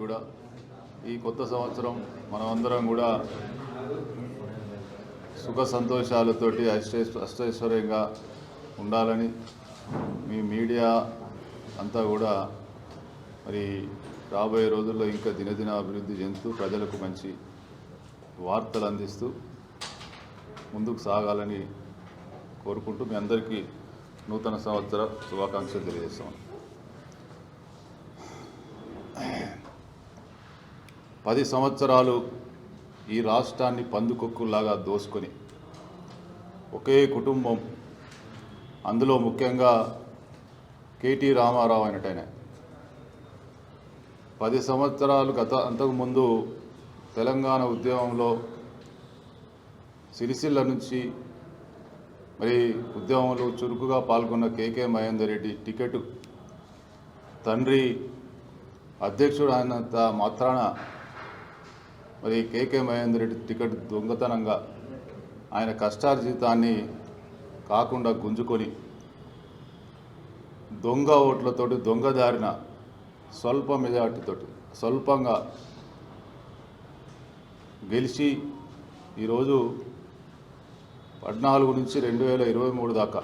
కూడా ఈ కొత్త సంవత్సరం మనమందరం కూడా సుఖ సంతోషాలతోటి అష్టైశ్వర్యంగా ఉండాలని మీ మీడియా అంతా కూడా మరి రాబోయే రోజుల్లో ఇంకా దినదిన అభివృద్ధి చెందుతూ ప్రజలకు మంచి వార్తలు అందిస్తూ ముందుకు సాగాలని కోరుకుంటూ మీ అందరికీ నూతన సంవత్సర శుభాకాంక్షలు తెలియజేస్తాం. 10 సంవత్సరాలు ఈ రాష్ట్రాన్ని పందుకొక్కులాగా దోసుకొని ఒకే కుటుంబం, అందులో ముఖ్యంగా కేటీ రామారావు అయినట్టయినా 10 సంవత్సరాలు అంతకుముందు తెలంగాణ ఉద్యమంలో సిరిసిల్ల నుంచి మరి ఉద్యమంలో చురుకుగా పాల్గొన్న కేకే మహేందర్ రెడ్డి టికెట్ తండ్రి అధ్యక్షుడు అయినంత మాత్రాన మరి కేకే మహేందర్ రెడ్డి టికెట్ దొంగతనంగా ఆయన కష్టార్జితాన్ని కాకుండా గుంజుకొని దొంగ ఓట్లతోటి దొంగదారిన స్వల్ప మెజార్టీతోటి స్వల్పంగా గెలిచి ఈరోజు 14 నుంచి 2023 దాకా